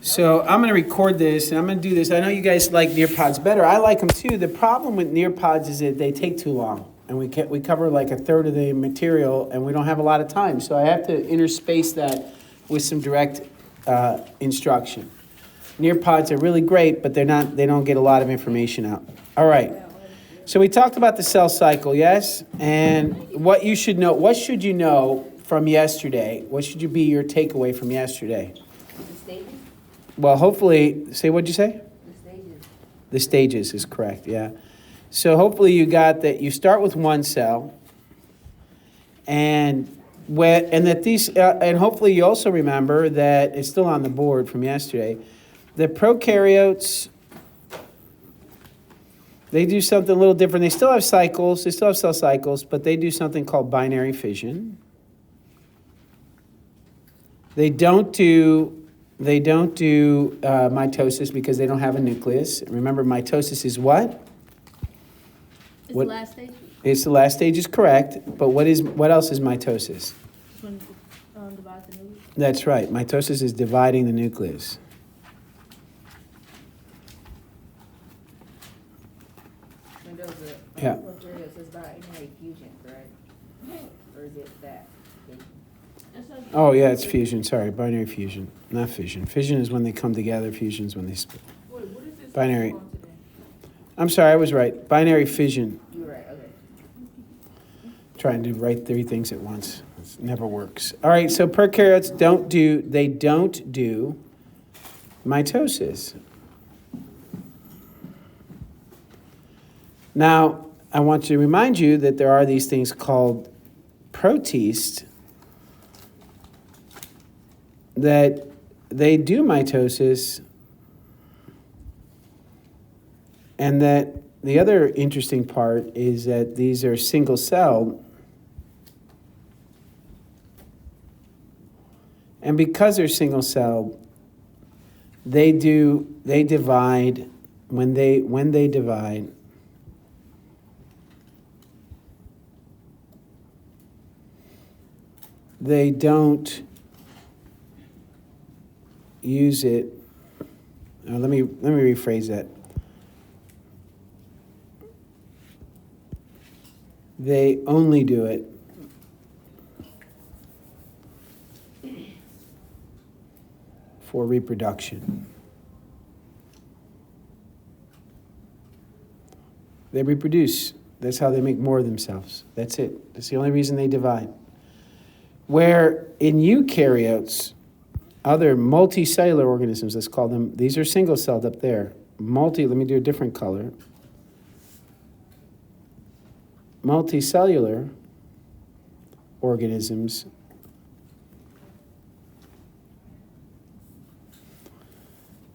So I'm going to record this, and I'm going to do this. I know you guys like Nearpods better. I like them too. The problem with Nearpods is that they take too long, and we cover like a third of the material, and we don't have a lot of time. So I have to interspace that with some direct instruction. Nearpods are really great, but they don't get a lot of information out. All right. So we talked about the cell cycle, yes? And what you should know. What should you know from yesterday? What should be your takeaway from yesterday? The stages? Well, hopefully, what'd you say? The stages. The stages is correct, yeah. So hopefully you got that you start with one cell, and hopefully you also remember that it's still on the board from yesterday. The prokaryotes, they do something a little different. They still have cycles, they still have cell cycles, but they do something called binary fission. They don't do mitosis because they don't have a nucleus. Remember, mitosis is what? It's the last stage. It's the last stage is correct, but what else is mitosis? When divides the nucleus. That's right. Mitosis is dividing the nucleus. When those are Yeah. prokaryotes, it's binary fusion, correct? Or is it that? Oh, yeah, it's fusion. Sorry, binary fusion, not fission. Fission is when they come together. Fusion is when they split. Wait, what is this? Binary. I'm sorry, I was right. Binary fission. You were right, okay. Trying to write three things at once. It never works. All right, so prokaryotes don't do mitosis. Now, I want to remind you that there are these things called protists that they do mitosis, and that the other interesting part is that these are single-celled, and because they're single-celled, they divide when they divide. They don't use it. Let me rephrase that. They only do it for reproduction. They reproduce. That's how they make more of themselves. That's it. That's the only reason they divide. Where in eukaryotes, other multicellular organisms, let's call them, these are single-celled up there. Let me do a different color. Multicellular organisms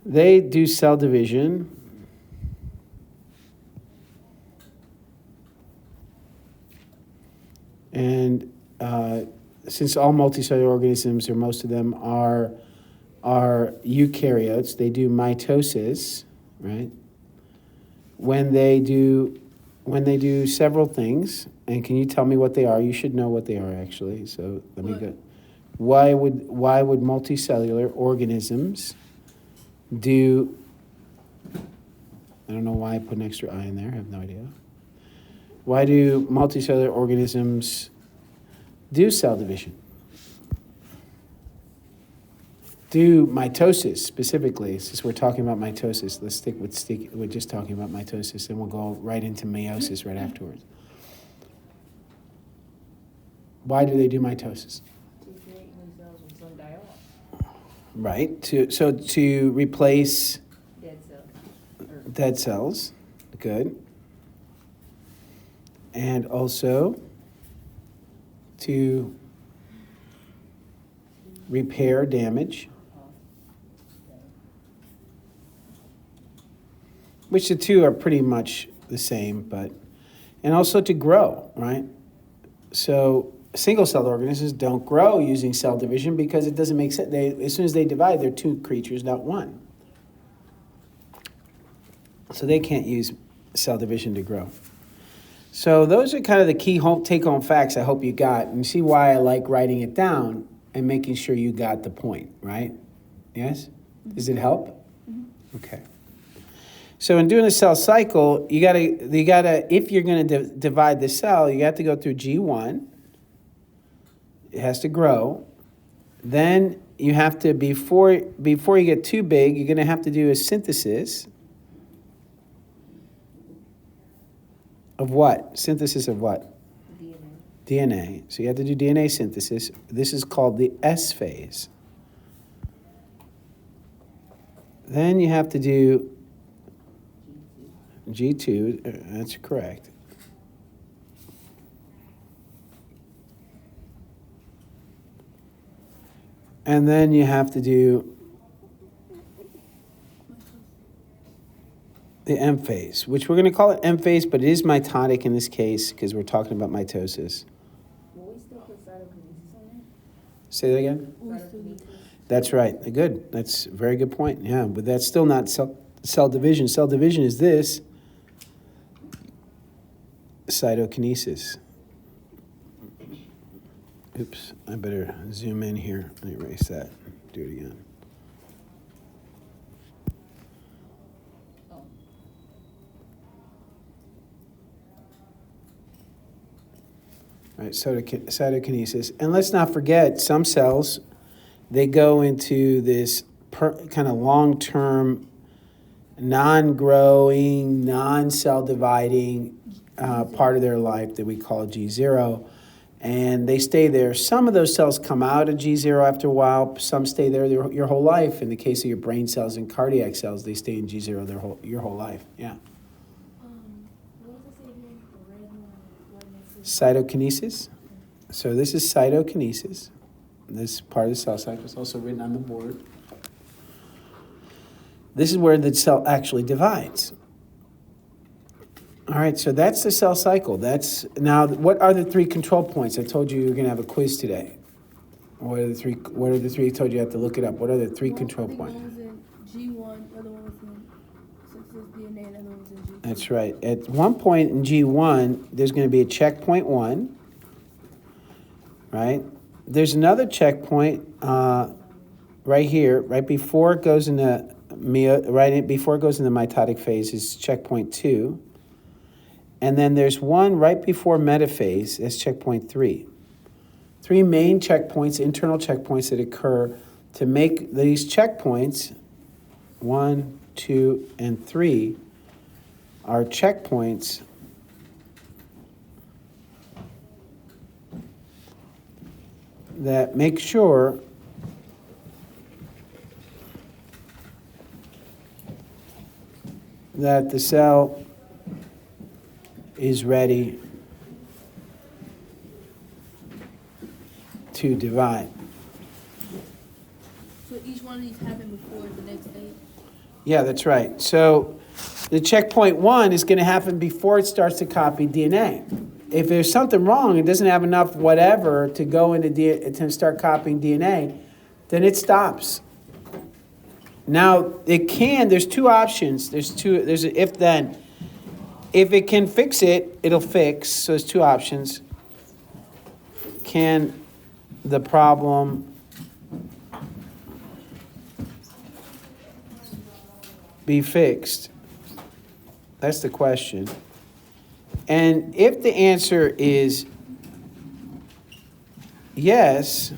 they do cell division. And since all multicellular organisms, or most of them, are eukaryotes, they do mitosis, right? When they do several things, and can you tell me what they are? You should know what they are, actually. So let me go. Why would multicellular organisms do? I don't know why I put an extra I in there. I have no idea. Why do multicellular organisms do cell division? Do mitosis specifically, since we're talking about mitosis, let's stick with just talking about mitosis, and we'll go right into meiosis right afterwards. Why do they do mitosis? To create new cells when some die off. Right, to replace Dead cells. dead cells, good. And also to repair damage, which the two are pretty much the same, and also to grow, right? So single-celled organisms don't grow using cell division because it doesn't make sense. As soon as they divide, they're two creatures, not one. So they can't use cell division to grow. So those are kind of the key take-home facts I hope you got. And see why I like writing it down and making sure you got the point, right? Yes? Does it help? Okay. So in doing a cell cycle, you gotta if you're gonna divide the cell, you have to go through G1. It has to grow. Then you have to, before you get too big, you're gonna have to do a synthesis of what? Synthesis of what? DNA. So you have to do DNA synthesis. This is called the S phase. Then you have to do G2, that's correct. And then you have to do the M phase, which we're going to call it M phase, but it is mitotic in this case because we're talking about mitosis. Will we still put cytokinesis on Say that again? it? That's right. Good. That's a very good point. Yeah, but that's still not cell division. Cell division is this. Cytokinesis. Oops, I better zoom in here and erase that. Do it again. Oh. Right, cytokinesis. And let's not forget, some cells, they go into this kind of long-term, non-growing, non-cell dividing part of their life that we call G0, and they stay there. Some of those cells come out of G0 after a while. Some stay there your whole life. In the case of your brain cells and cardiac cells, they stay in G0 your whole life. Yeah. What was the name? The red one? Cytokinesis. So this is cytokinesis. This part of the cell cycle is also written on the board. This is where the cell actually divides. All right, so that's the cell cycle. Now, what are the three control points? I told you going to have a quiz today. What are the three? I told you have to look it up. What are the three control points? One was in G1, the other one was in synthesis DNA, and the other one was in G2. That's right. At one point in G1, there's going to be a checkpoint 1, right? There's another checkpoint right here, right before it goes into mitotic phase is checkpoint 2. And then there's one right before metaphase, that's checkpoint 3. 3 main checkpoints, internal checkpoints that occur to make these checkpoints, 1, 2, and 3, are checkpoints that make sure that the cell is ready to divide. So each one of these happened before the next stage? Yeah, that's right. So the checkpoint 1 is going to happen before it starts to copy DNA. If there's something wrong, it doesn't have enough whatever to go into to start copying DNA, then it stops. Now, there's two options. There's an if-then. If it can fix it, it'll fix. So there's two options. Can the problem be fixed? That's the question. And if the answer is yes,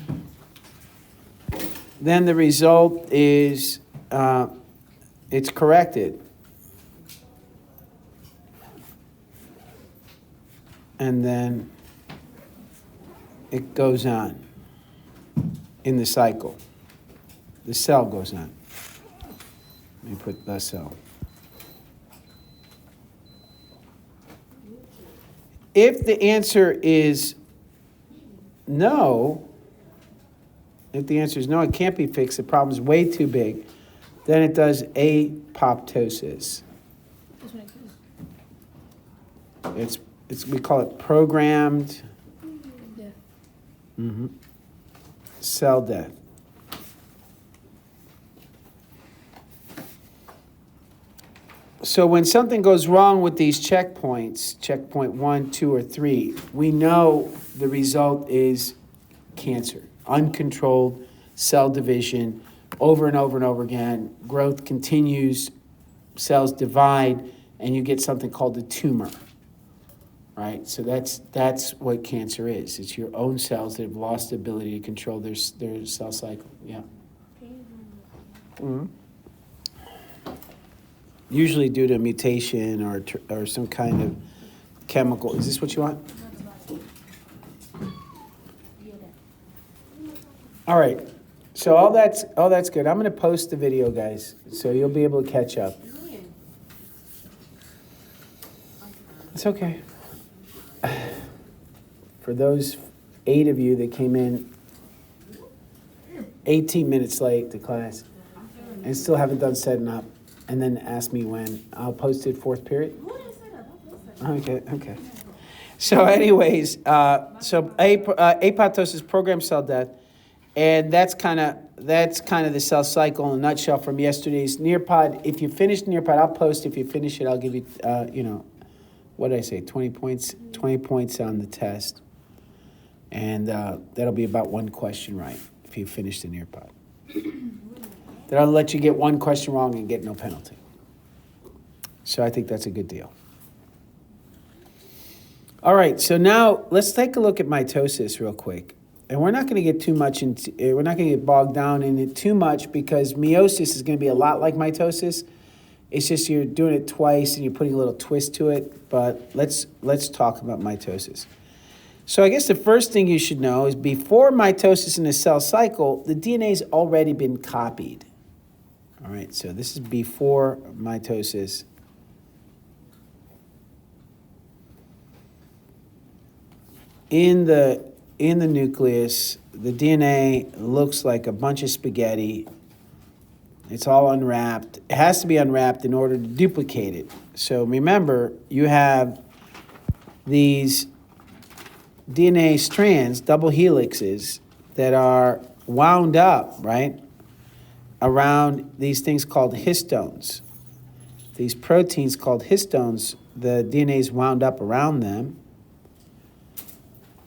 then the result is it's corrected. And then it goes on in the cycle. The cell goes on. Let me put the cell. If the answer is no, it can't be fixed, the problem's way too big, then it does apoptosis. We call it programmed cell death. So when something goes wrong with these checkpoints, checkpoint 1, 2, or 3, we know the result is cancer, uncontrolled cell division, over and over and over again. Growth continues, cells divide, and you get something called a tumor. Right? So that's what cancer is. It's your own cells that have lost the ability to control their cell cycle. Yeah. Mm-hmm. Usually due to a mutation or some kind of chemical. Is this what you want? All right. So all that's good. I'm going to post the video, guys, so you'll be able to catch up. It's okay. For those 8 of you that came in 18 minutes late to class and still haven't done setting up, and then ask me when, I'll post it 4th period. Okay. So anyways, apoptosis, programmed cell death, and that's kind of the cell cycle in a nutshell from yesterday's Nearpod. If you finish Nearpod, I'll post. If you finish it, I'll give you, what did I say, 20 points on the test. And that'll be about 1 question right if you finish the Nearpod. Then I'll let you get 1 question wrong and get no penalty. So I think that's a good deal. All right, so now let's take a look at mitosis real quick. And we're not going to get too much into, we're not going to get bogged down in it too much because meiosis is going to be a lot like mitosis. It's just you're doing it twice and you're putting a little twist to it. But let's talk about mitosis. So I guess the first thing you should know is before mitosis in the cell cycle, the DNA's already been copied. All right, so this is before mitosis. In the nucleus, the DNA looks like a bunch of spaghetti. It's all unwrapped. It has to be unwrapped in order to duplicate it. So remember, you have these DNA strands, double helixes, that are wound up, right, around these things called histones. These proteins called histones, the DNA is wound up around them.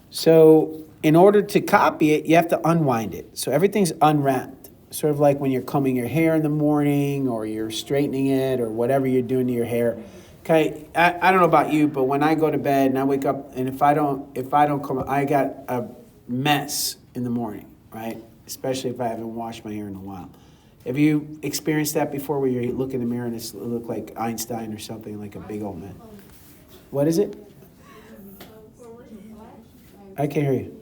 So in order to copy it, you have to unwind it. So everything's unwrapped, sort of like when you're combing your hair in the morning or you're straightening it or whatever you're doing to your hair. Okay, I don't know about you, but when I go to bed and I wake up and if I don't come, I got a mess in the morning, right? Especially if I haven't washed my hair in a while. Have you experienced that before, where you look in the mirror and it look like Einstein or something, like a big old man? What is it? I can't hear you.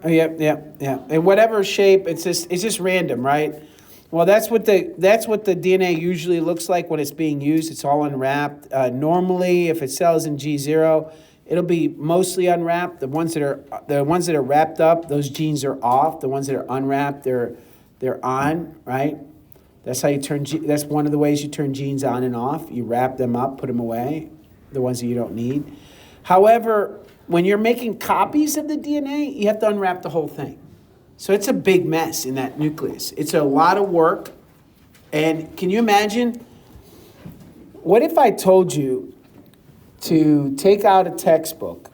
Oh, yeah. In whatever shape, it's just random, right? Well, that's what the DNA usually looks like when it's being used. It's all unwrapped. Normally, if it sells in G0, it'll be mostly unwrapped. The ones that are wrapped up, those genes are off. The ones that are unwrapped, they're on, right? That's how you turn. That's one of the ways you turn genes on and off. You wrap them up, put them away, the ones that you don't need. However, when you're making copies of the DNA, you have to unwrap the whole thing. So it's a big mess in that nucleus. It's a lot of work. And can you imagine, what if I told you to take out a textbook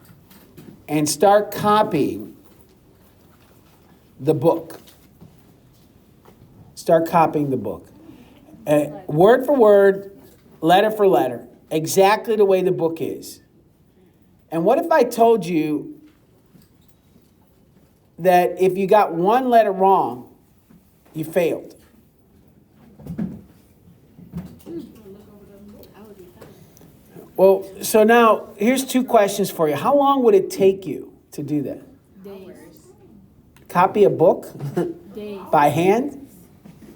and start copying the book? Start copying the book. Word for word, letter for letter, exactly the way the book is. And what if I told you that if you got one letter wrong, you failed? Well, so now here's 2 questions for you. How long would it take you to do that? Days. Copy a book Days. by hand?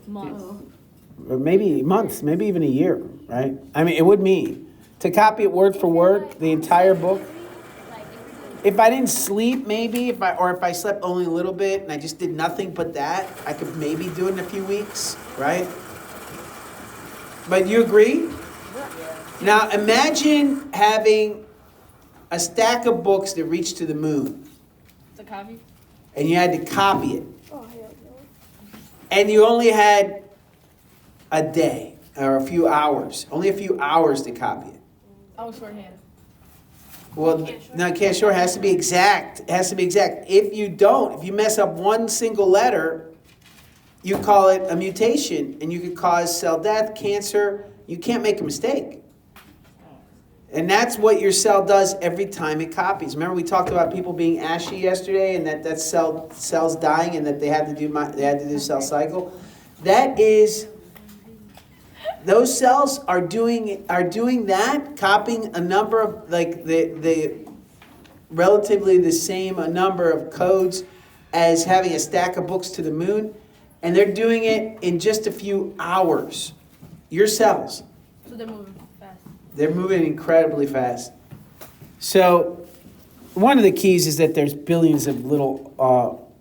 Months. Or maybe months, maybe even a year, right? I mean, it would mean to copy it word for word, the entire book. If I didn't sleep, maybe, if I slept only a little bit and I just did nothing but that, I could maybe do it in a few weeks, right? But you agree? Now imagine having a stack of books that reached to the moon. It's a copy? And you had to copy it. Oh, hell no. And you only had a day or a few hours. Only a few hours to copy it. I was shorthanded. Well, no, can't sure. It has to be exact. It has to be exact. If you mess up one single letter, you call it a mutation, and you could cause cell death, cancer. You can't make a mistake. And that's what your cell does every time it copies. Remember we talked about people being ashy yesterday, and that cells dying, and that they had to do cell cycle. That is, those cells are doing that, copying a number of the relatively the same number of codes as having a stack of books to the moon, and they're doing it in just a few hours. Your cells. So they're moving fast. They're moving incredibly fast. So one of the keys is that there's billions of little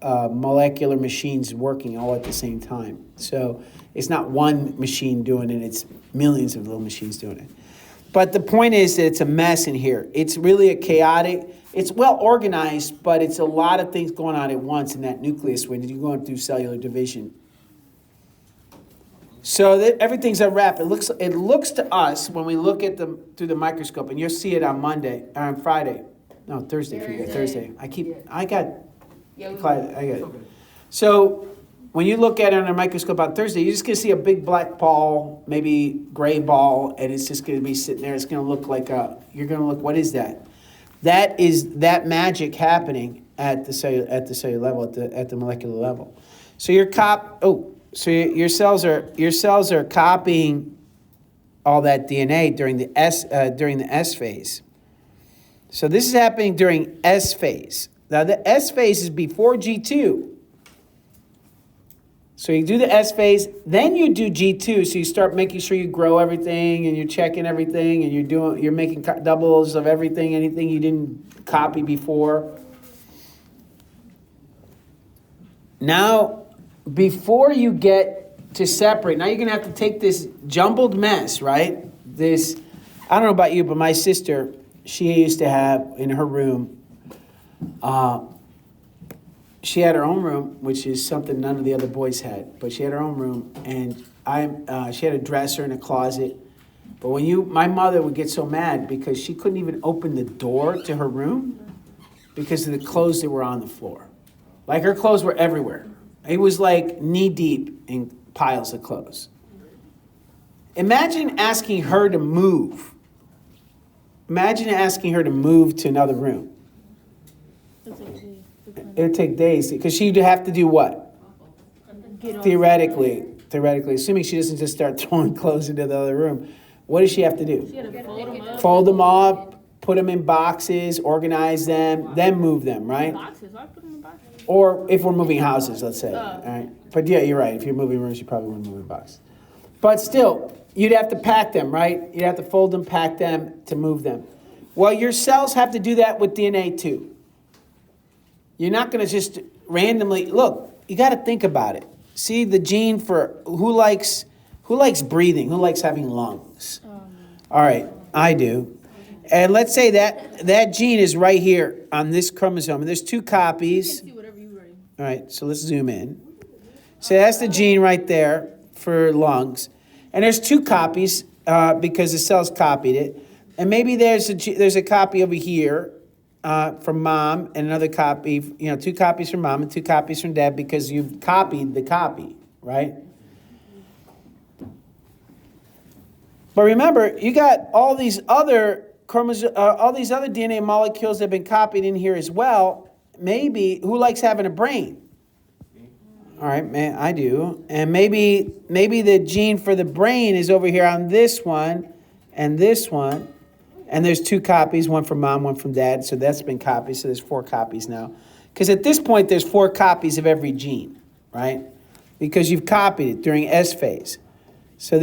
molecular machines working all at the same time. So it's not one machine doing it, it's millions of little machines doing it. But the point is that it's a mess in here. It's really a chaotic, it's well organized, but it's a lot of things going on at once in that nucleus when you're going through cellular division. So everything's unwrapped. It looks to us when we look at them through the microscope, and you'll see it on Friday. No, Thursday for you. Thursday. I got it. So when you look at it under a microscope on Thursday, you're just going to see a big black ball, maybe gray ball, and it's just going to be sitting there. It's going to look like you're going to look, what is that? That is that magic happening at the cellular level, at the molecular level. So So your cells are copying all that DNA during the S phase. So this is happening during S phase. Now the S phase is before G2. So you do the S phase, then you do G2. So you start making sure you grow everything, and you're checking everything, and you're making doubles of everything, anything you didn't copy before. Now, before you get to separate, now you're going to have to take this jumbled mess, right? I don't know about you, but my sister, she used to have in her room, she had her own room, which is something none of the other boys had. But she had her own room, and she had a dresser and a closet. But my mother would get so mad because she couldn't even open the door to her room because of the clothes that were on the floor. Like her clothes were everywhere. It was like knee deep in piles of clothes. Imagine asking her to move. Imagine asking her to move to another room. It would take days because she'd have to do what? Theoretically, assuming she doesn't just start throwing clothes into the other room, what does she have to do? She had to Fold them up, put them in boxes, organize them, then move them, right? Boxes? Why put them in boxes? Or if we're moving houses, let's say. All right. But yeah, you're right. If you're moving rooms, you probably wouldn't move in boxes. But still, you'd have to pack them, right? You'd have to fold them, pack them to move them. Well, your cells have to do that with DNA too. You're not going to just randomly look. You got to think about it. See the gene for who likes breathing, who likes having lungs. All right, I do. And let's say that gene is right here on this chromosome, and there's two copies. See whatever you write. All right, so let's zoom in. So that's the gene right there for lungs, and there's two copies because the cells copied it, and maybe there's a copy over here. From mom, and another copy, two copies from mom and two copies from dad because you've copied the copy, right? But remember, you got all these other DNA molecules that have been copied in here as well. Maybe, who likes having a brain? All right, man, I do. And maybe the gene for the brain is over here on this one and this one. And there's two copies, one from mom, one from dad. So that's been copied. So there's 4 copies now. Because at this point, there's 4 copies of every gene, right? Because you've copied it during S phase. So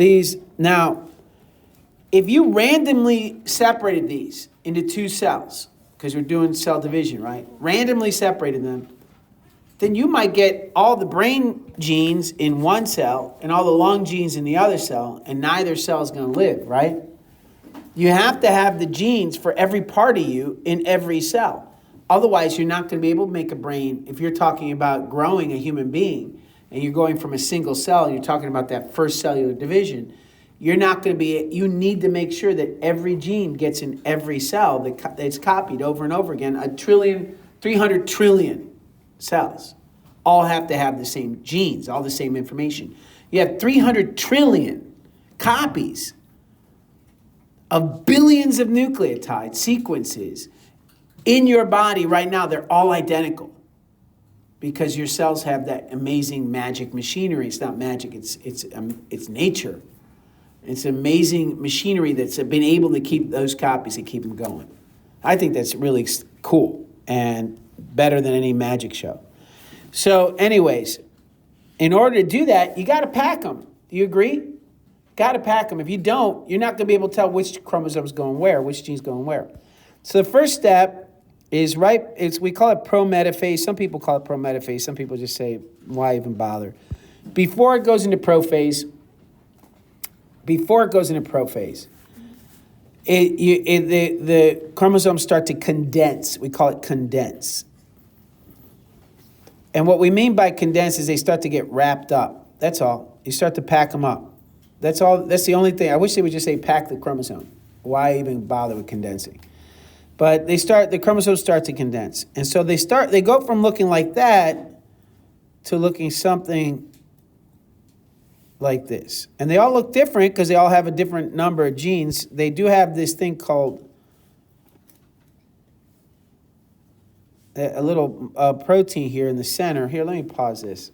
now, if you randomly separated these into 2 cells, because we're doing cell division, right? Randomly separated them, then you might get all the brain genes in one cell and all the lung genes in the other cell, and neither cell is going to live, right? You have to have the genes for every part of you in every cell. Otherwise, you're not going to be able to make a brain. If you're talking about growing a human being and you're going from a single cell, you're talking about that first cellular division, you're not going to be, you need to make sure that every gene gets in every cell that's copied over and over again. 300 trillion cells all have to have the same genes, all the same information. You have 300 trillion copies of billions of nucleotide sequences in your body right now. They're all identical because your cells have that amazing magic machinery. It's not magic, it's nature. It's amazing machinery that's been able to keep those copies and keep them going. I think that's really cool and better than any magic show. So anyways, in order to do that, you got to pack them. Do you agree? Got to pack them. If you don't, you're not going to be able to tell which chromosome's going where, which gene's going where. So the first step is we call it prometaphase. Some people call it prometaphase. Some people just say, why even bother? Before it goes into prophase, the chromosomes start to condense. We call it condense. And what we mean by condense is they start to get wrapped up. That's all. You start to pack them up. That's all. That's the only thing. I wish they would just say pack the chromosome. Why even bother with condensing? But the chromosomes start to condense. And so they go from looking like that to looking something like this. And they all look different because they all have a different number of genes. They do have this thing called a little protein here in the center. Here, let me pause this.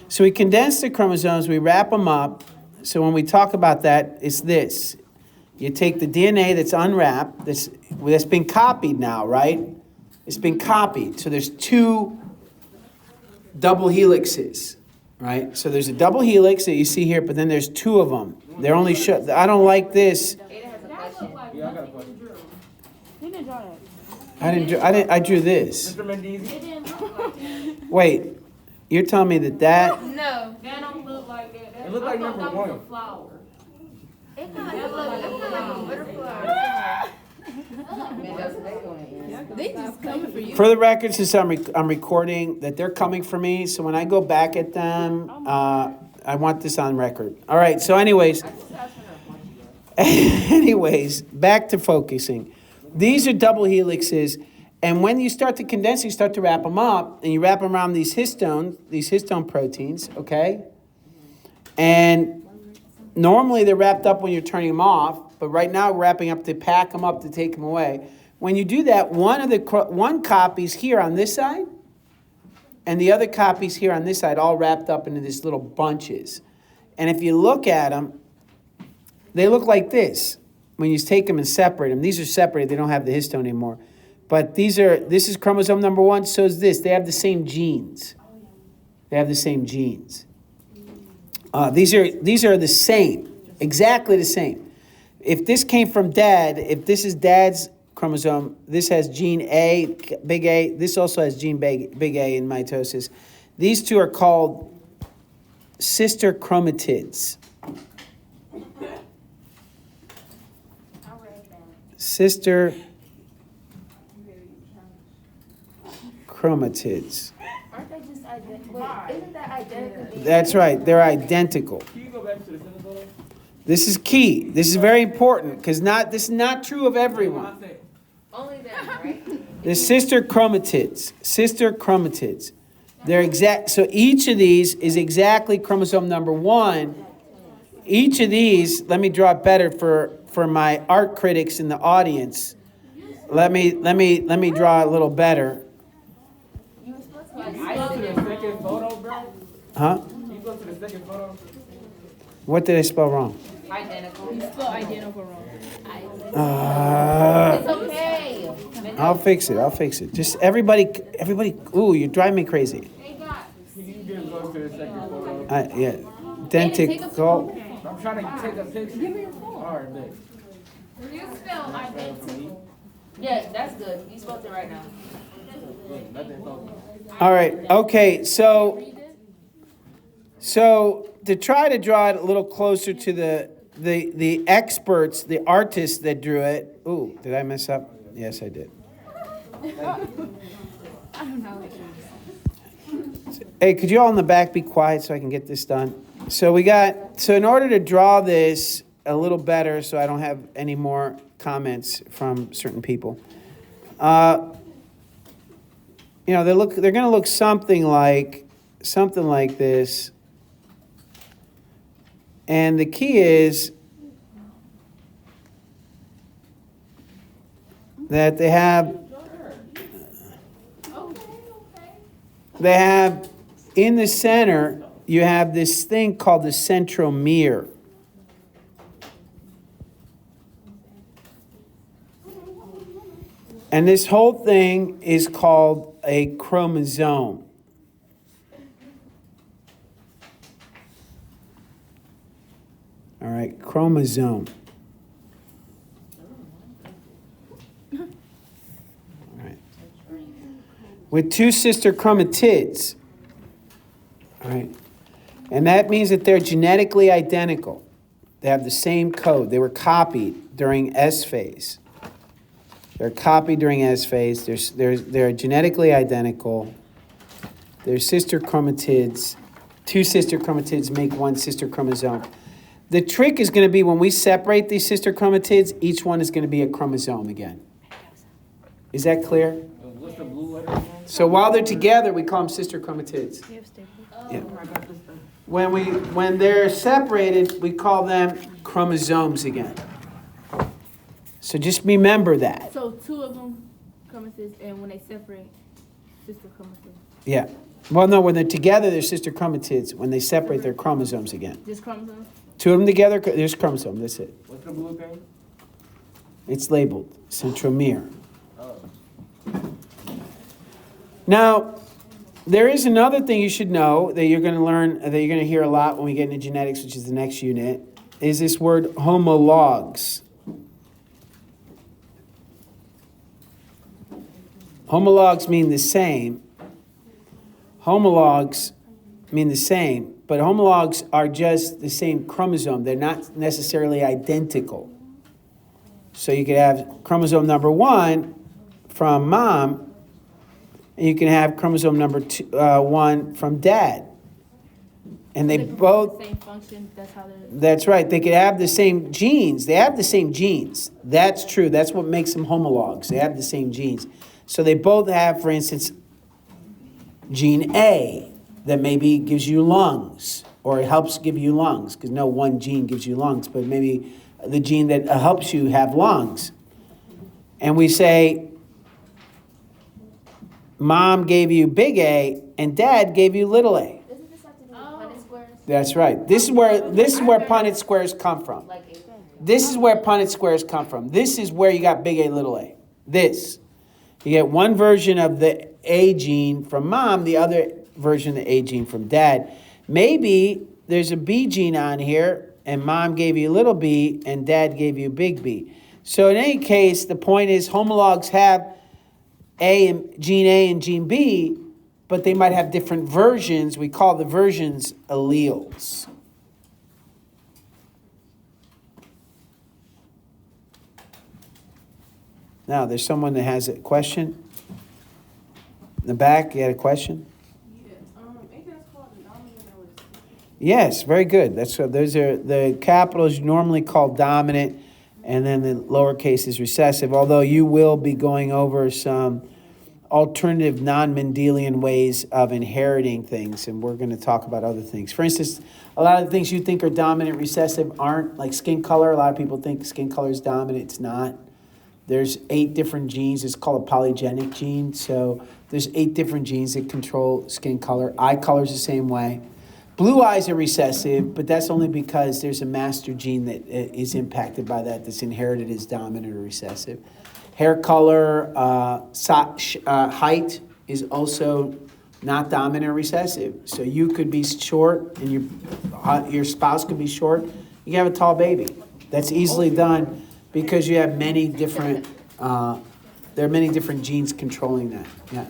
So we condense the chromosomes, we wrap them up. So when we talk about that, it's this. You take the DNA that's unwrapped, that's been copied now, right? It's been copied. So there's 2 double helixes, right? So there's a double helix that you see here, but then there's 2 of them. They're only I don't like this. I drew this. Wait, you're telling me that? No, that don't look like that. It looked like number 1. A flower. It looked like a butterfly. They just coming for you. For the record, since I'm recording, that they're coming for me, so when I go back at them, I want this on record. All right, so anyways, back to focusing. These are double helixes, and when you start to condense, you start to wrap them up, and you wrap them around these histone proteins, okay? And normally they're wrapped up when you're turning them off, but right now we're wrapping up to pack them up to take them away. When you do that, one copy's here on this side, and the other copy's here on this side, all wrapped up into these little bunches. And if you look at them, they look like this. When you take them and separate them, these are separated, they don't have the histone anymore. But this is chromosome number 1, so is this. They have the same genes. These are the same, exactly the same. If this came from dad, if this is dad's chromosome, this has gene A, big A. This also has gene big A in mitosis. These 2 are called sister chromatids. Sister chromatids. Aren't they just identical? Isn't that identical? That's right, they're identical. Can you go back to the center photo? This is key. This is very important because this is not true of everyone. Only them, right? The sister chromatids. They're exact. So each of these is exactly chromosome number 1. Each of these, let me draw it better for my art critics in the audience. Let me draw a little better. You were supposed to I go to the second photo, bro. Huh? You go to the second photo. What did I spell wrong? identical. You spell identical wrong. It's okay. I'll fix it. Just everybody, ooh, you're driving me crazy. You just go to the second photo. Yeah. Identical. I'm trying to take a picture. Give me your phone. All right, babe. You spell identical. Yeah, that's good. You spelled it right now. Look, nothing focused. All right. Okay. So to try to draw it a little closer to the experts, the artists that drew it. Ooh, did I mess up? Yes, I did. I don't know. Hey, could you all in the back be quiet so I can get this done? So in order to draw this a little better, so I don't have any more comments from certain people, they're going to look something like this. And the key is that they have in the center, you have this thing called the centromere. And this whole thing is called a chromosome. All right, chromosome. All right. With two sister chromatids. All right. And that means that they're genetically identical. They have the same code. They were copied during S phase. They're copied during S phase. They're genetically identical. They're sister chromatids. Two sister chromatids make one sister chromosome. The trick is going to be when we separate these sister chromatids, each one is going to be a chromosome again. Is that clear? What's the blue letter again? So while they're together, we call them sister chromatids. Yeah. When they're separated, we call them chromosomes again. So just remember that. So two of them chromatids, and when they separate, sister chromatids. Yeah. Well, no, when they're together, they're sister chromatids. When they separate, they're chromosomes again. Just chromosomes? Two of them together, there's chromosome. That's it. What's the blue thing? It's labeled centromere. Oh. Now, there is another thing you should know that you're going to learn, that you're going to hear a lot when we get into genetics, which is the next unit, is this word homologs. Homologs mean the same. Homologs mean the same, but homologs are just the same chromosome. They're not necessarily identical. So you could have chromosome number 1 from mom, and you can have chromosome number 1 from dad. And they both... The same function, that's how they're... That's right. They could have the same genes. They have the same genes. That's true. That's what makes them homologs. They have the same genes. So they both have, for instance, gene A that maybe gives you lungs, or it helps give you lungs, because no one gene gives you lungs, but maybe the gene that helps you have lungs. And we say, mom gave you big A, and dad gave you little a. Doesn't this have to do with Punnett squares? That's right. This is where Punnett squares come from. This is where Punnett squares come from. This is where you got big A, little a. This. You get one version of the A gene from mom, the other version of the A gene from dad. Maybe there's a B gene on here, and mom gave you little b, and dad gave you big B. So in any case, the point is homologs have gene A and gene B, but they might have different versions. We call the versions alleles. Now, there's someone that has a question. In the back, you had a question? Ain't that called the dominant or recessive? Yes, very good. Those are the capitals normally called dominant, and then the lowercase is recessive, although you will be going over some alternative non-Mendelian ways of inheriting things, and we're going to talk about other things. For instance, a lot of the things you think are dominant recessive aren't, like skin color. A lot of people think skin color is dominant. It's not. There's 8 different genes. It's called a polygenic gene. So there's 8 different genes that control skin color. Eye color is the same way. Blue eyes are recessive, but that's only because there's a master gene that is impacted by that, that's inherited as dominant or recessive. Hair color, height is also not dominant or recessive. So you could be short and your spouse could be short. You can have a tall baby. That's easily done because you have many different, there are many different genes controlling that. Yeah.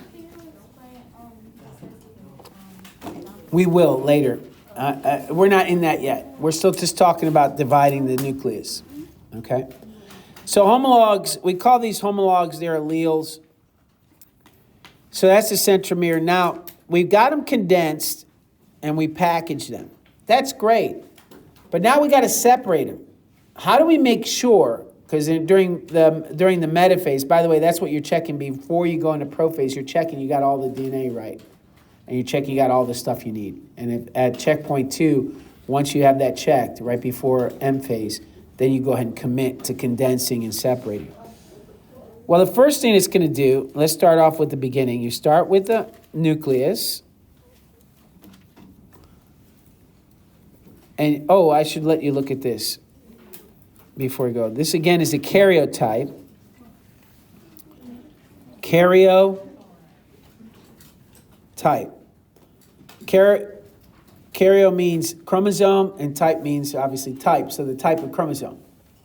We will later. We're not in that yet. We're still just talking about dividing the nucleus. Okay? So homologs, we call these homologs, they're alleles. So that's the centromere. Now, we've got them condensed and we package them. That's great. But now we got to separate them. How do we make sure? Because during the metaphase, by the way, that's what you're checking before you go into prophase. You're checking you got all the DNA right, and you're checking you got all the stuff you need. And if, at checkpoint 2, once you have that checked right before M phase, then you go ahead and commit to condensing and separating. Well, the first thing it's going to do, let's start off with the beginning. You start with the nucleus. And, oh, I should let you look at this before we go. This, again, is a karyotype. Karyotype. Karyo means chromosome, and type means, obviously, type. So the type of chromosome,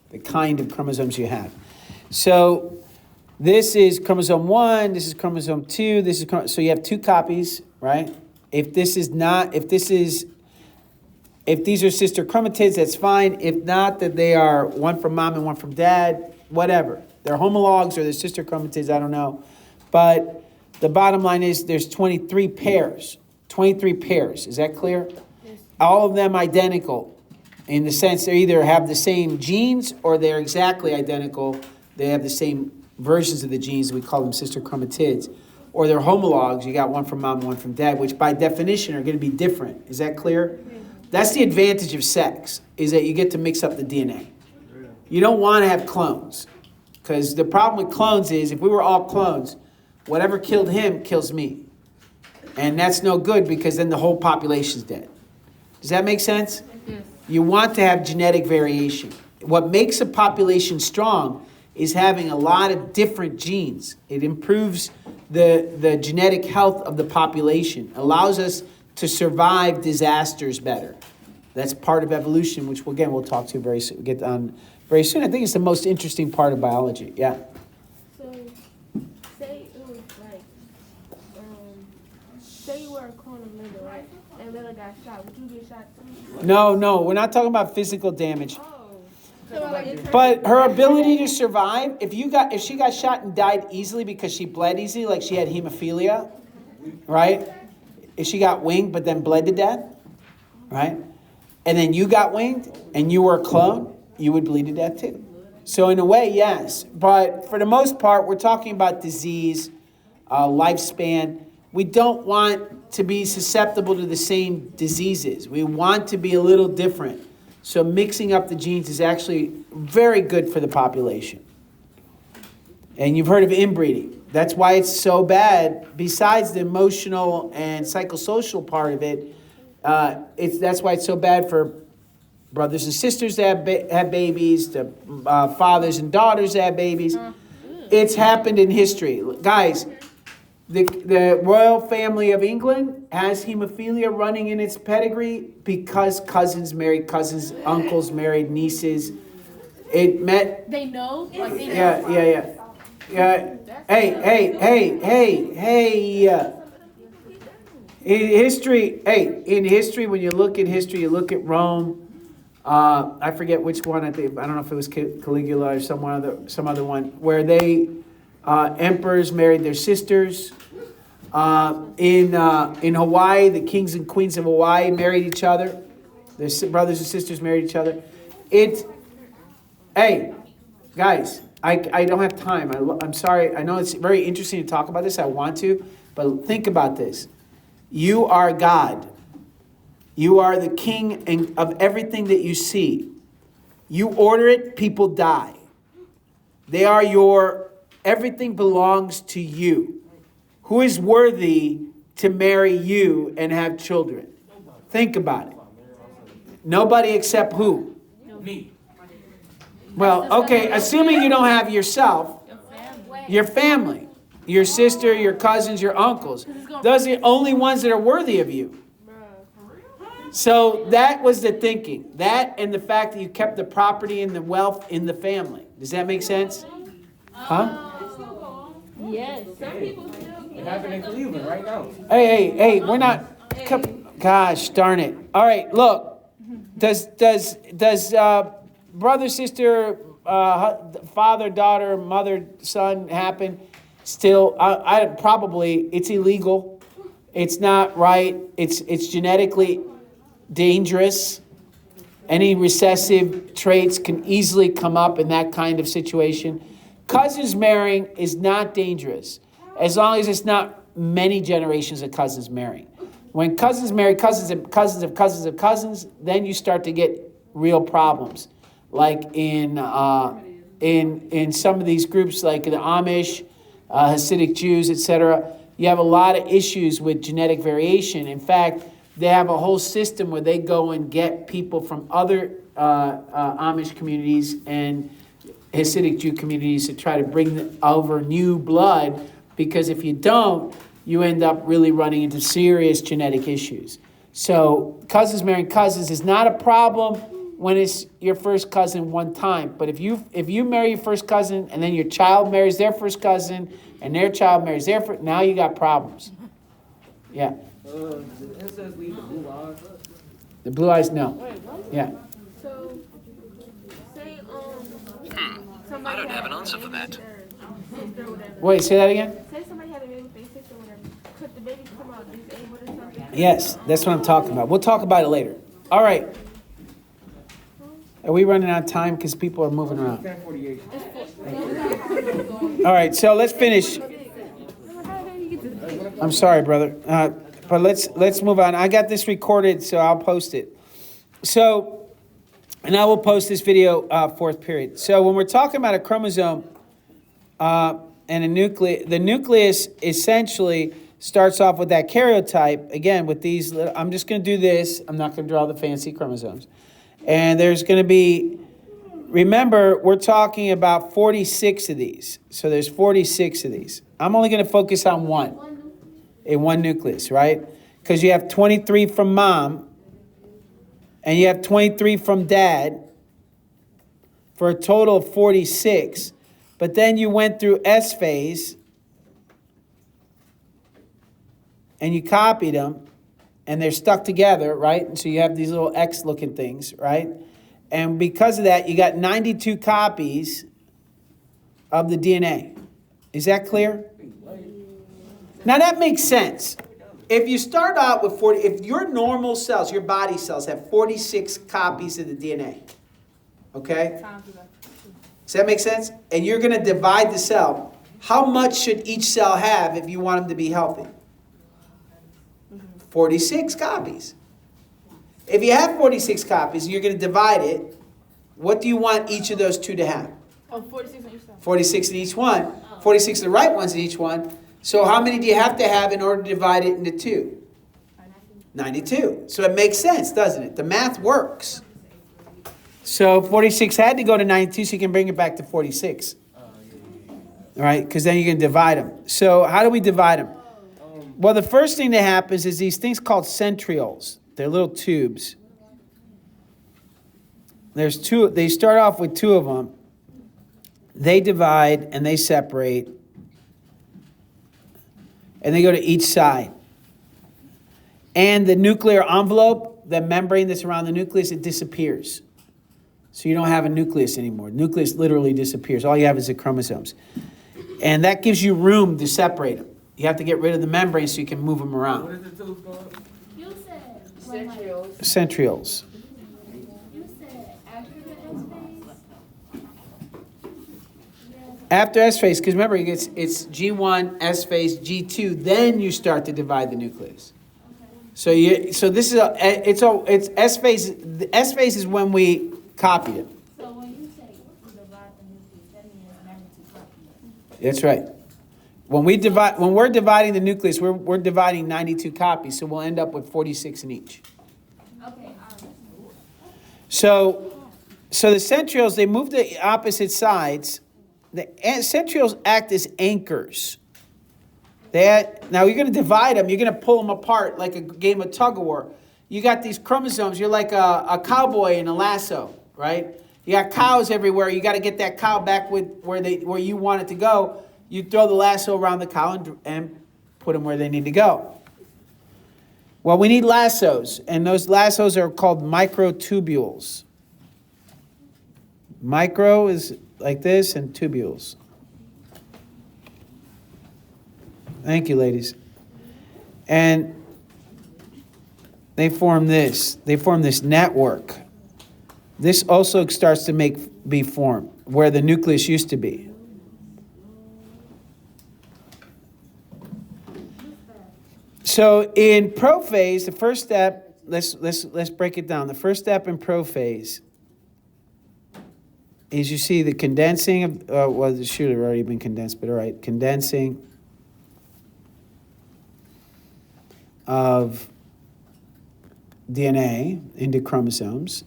the kind of chromosomes you have. So this is chromosome 1, this is chromosome 2, so you have 2 copies, right? If these are sister chromatids, that's fine. If not, that they are one from mom and one from dad, whatever. They're homologs or they're sister chromatids, I don't know. But the bottom line is there's 23 pairs. 23 pairs, is that clear? Yes. All of them identical in the sense they either have the same genes or they're exactly identical. They have the same versions of the genes, we call them sister chromatids. Or they're homologs, you got one from mom and one from dad, which by definition are going to be different. Is that clear? That's the advantage of sex, is that you get to mix up the DNA. You don't want to have clones. Because the problem with clones is, if we were all clones, whatever killed him kills me. And that's no good, because then the whole population's dead. Does that make sense? Yes. You want to have genetic variation. What makes a population strong is having a lot of different genes. It improves the genetic health of the population, allows us to survive disasters better. That's part of evolution, which we'll talk to very soon. Get on very soon. I think it's the most interesting part of biology. Yeah. So, say it was like, say you were a clone of Linda, right? And Linda got shot. Would you get shot too? No, we're not talking about physical damage. But her ability to survive, if she got shot and died easily because she bled easily, like she had hemophilia, right? If she got winged but then bled to death, right? And then you got winged and you were a clone, you would bleed to death too. So in a way, yes. But for the most part, we're talking about disease, lifespan. We don't want to be susceptible to the same diseases. We want to be a little different. So mixing up the genes is actually very good for the population. And you've heard of inbreeding. That's why it's so bad. Besides the emotional and psychosocial part of it, that's why it's so bad for brothers and sisters to have babies, to fathers and daughters to have babies. It's happened in history. Guys, the royal family of England has hemophilia running in its pedigree because cousins married cousins, uncles married nieces. They know? Like they know. Yeah. Hey. In history, when you look at history, you look at Rome. I forget which one. I don't know if it was Caligula or some other one, where they emperors married their sisters. In Hawaii, the kings and queens of Hawaii married each other. Their brothers and sisters married each other. Hey, guys, I don't have time. I'm sorry. I know it's very interesting to talk about this. I want to, but think about this. You are God. You are the king of everything that you see. You order it, people die. They are everything belongs to you. Who is worthy to marry you and have children? Think about it. Nobody except who? Me. Well, okay, assuming you don't have yourself, your family, your sister, your cousins, your uncles. Those are the only ones that are worthy of you. So that was the thinking. That and the fact that you kept the property and the wealth in the family. Does that make sense? Huh? Yes. Some people still. It happened in Cleveland right now. Hey, we're not. Gosh darn it. All right, look. Does brother, sister, father, daughter, mother, son happen? Still, probably it's illegal. It's not right. It's genetically dangerous. Any recessive traits can easily come up in that kind of situation. Cousins marrying is not dangerous, as long as it's not many generations of cousins marrying. When cousins marry cousins of cousins of cousins of cousins, then you start to get real problems. Like in some of these groups, like the Amish, Hasidic Jews, etc., you have a lot of issues with genetic variation. In fact, they have a whole system where they go and get people from other Amish communities and Hasidic Jew communities to try to bring over new blood, because if you don't, you end up really running into serious genetic issues. So cousins marrying cousins is not a problem when it's your first cousin one time. But if you marry your first cousin and then your child marries their first cousin and their child marries their first, now you got problems. Yeah. The incest lead to blue eyes. The blue eyes, no. Yeah. So, say I don't have an answer for that. sister or whatever. Wait, say that again? Say somebody had a baby with their sister or whatever. Could the baby come out disabled or something? Yes, that's what I'm talking about. We'll talk about it later. All right. Are we running out of time because people are moving around? 10:48. All right, so let's finish. I'm sorry, brother, but let's move on. I got this recorded, so I'll post it. So, and I will post this video fourth period. So when we're talking about a chromosome and a nucleus, the nucleus essentially starts off with that karyotype. Again, with these, I'm just going to do this. I'm not going to draw the fancy chromosomes. And there's going to be, remember, we're talking about 46 of these. So there's 46 of these. I'm only going to focus on one, in one nucleus, right? Because you have 23 from mom, and you have 23 from dad, for a total of 46. But then you went through S phase, and you copied them, and they're stuck together, right? And so you have these little X-looking things, right? And because of that, you got 92 copies of the DNA. Is that clear? Now that makes sense. If you start out with 40, if your normal cells, your body cells have 46 copies of the DNA, okay? Does that make sense? And you're going to divide the cell. How much should each cell have if you want them to be healthy? 46 copies. If you have 46 copies, you're going to divide it. What do you want each of those two to have? 46 on each side. 46 in each one. 46 of the right ones in each one. So how many do you have to have in order to divide it into two? 92. So it makes sense, doesn't it? The math works. So 46 had to go to 92, so you can bring it back to 46. All right, because then you can divide them. So how do we divide them? Well, the first thing that happens is these things called centrioles. They're little tubes. There's two. They start off with two of them. They divide and they separate. And they go to each side. And the nuclear envelope, the membrane that's around the nucleus, it disappears. So you don't have a nucleus anymore. The nucleus literally disappears. All you have is the chromosomes. And that gives you room to separate them. You have to get rid of the membrane so you can move them around. What is the tooth called? You said Centrioles. You said after the S phase. After S phase, because remember, it's G1, S phase, G2, then you start to divide the nucleus. So this is it's S phase. The S phase is when we copied it. So when you say divide the nucleus, that means 92 copies. That's right. When we're dividing the nucleus, we're dividing 92 copies, so we'll end up with 46 in each. Okay, So the centrioles, they move to opposite sides. The centrioles act as anchors. Now you're going to divide them. You're going to pull them apart like a game of tug of war. You got these chromosomes. You're like a cowboy in a lasso, right? You got cows everywhere. You got to get that cow back where you want it to go. You throw the lasso around the cow and put them where they need to go. Well, we need lassos, and those lassos are called microtubules. Micro is like this, and tubules. Thank you, ladies. And they form this. They form this network. This also starts to be formed where the nucleus used to be. So in prophase, the first step, let's break it down. The first step in prophase is you see the condensing of, well, it should have already been condensed, but all right, condensing of DNA into chromosomes.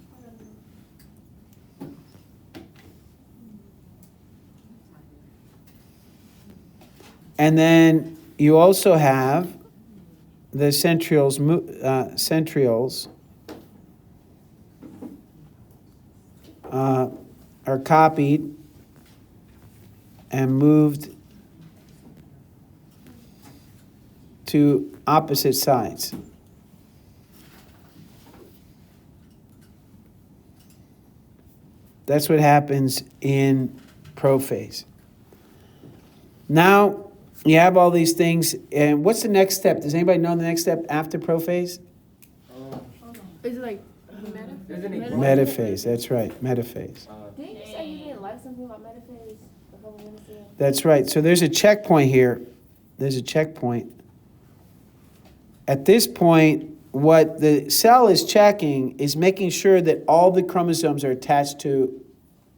And then you also have the centrioles are copied and moved to opposite sides. That's what happens in prophase. Now, you have all these things, and what's the next step? Does anybody know the next step after prophase? Is it like Metaphase, that's right, metaphase. Didn't you say you didn't like something about metaphase a couple minutes ago? That's right. So there's a checkpoint here. There's a checkpoint. At this point, what the cell is checking is making sure that all the chromosomes are attached to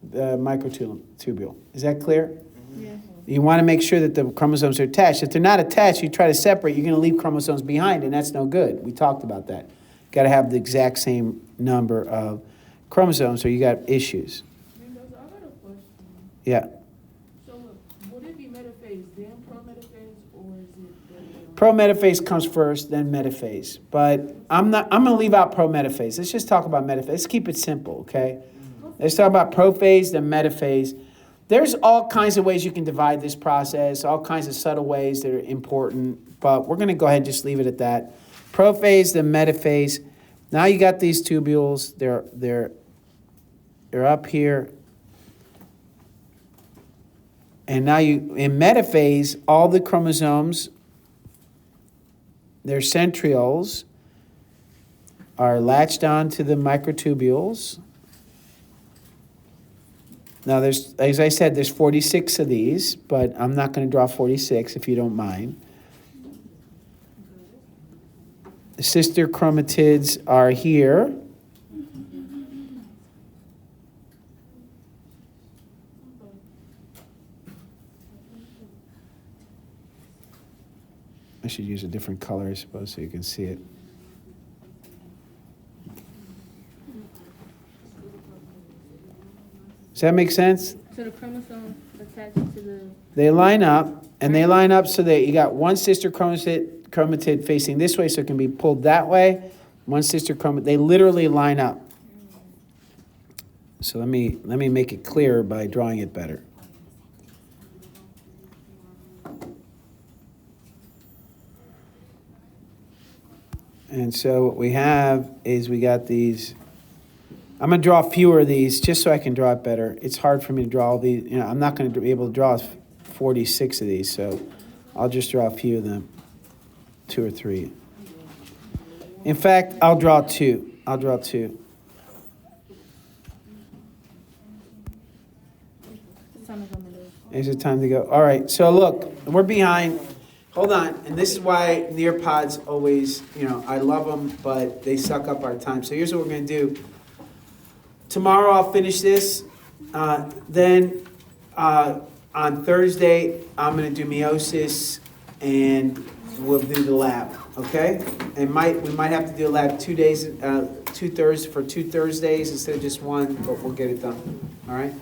the microtubule. Is that clear? Yeah. You want to make sure that the chromosomes are attached. If they're not attached, you try to separate, you're going to leave chromosomes behind, and that's no good. We talked about that. Got to have the exact same number of chromosomes, or you got issues. Mendoza, I got a question. Yeah. So would it be metaphase, then prometaphase, or is it? Prometaphase comes first, then metaphase. But I'm going to leave out prometaphase. Let's just talk about metaphase. Let's keep it simple, okay? Let's talk about prophase, then metaphase. There's all kinds of ways you can divide this process, all kinds of subtle ways that are important, but we're going to go ahead and just leave it at that. Prophase, then metaphase. Now you got these tubules. They're up here. And now in metaphase, all the chromosomes, their centrioles, are latched onto the microtubules. Now, as I said, there's 46 of these, but I'm not going to draw 46 if you don't mind. The sister chromatids are here. I should use a different color, I suppose, so you can see it. Does that make sense? So the chromosome attached to the. They line up, and they line up so that you got one sister chromatid facing this way, so it can be pulled that way. One sister chromatid. They literally line up. So let me make it clearer by drawing it better. And so what we have is we got these. I'm going to draw fewer of these just so I can draw it better. It's hard for me to draw all these. You know, I'm not going to be able to draw 46 of these, so I'll just draw a few of them, 2 or 3. In fact, I'll draw 2. I'll draw 2. Is it time to go? All right, so look, we're behind. Hold on, and this is why Nearpods always, I love them, but they suck up our time. So here's what we're going to do. Tomorrow I'll finish this. Then on Thursday, I'm going to do meiosis, and we'll do the lab, okay? And we might have to do a lab 2 days, 2 Thursdays for 2 Thursdays instead of just one, but we'll get it done, all right?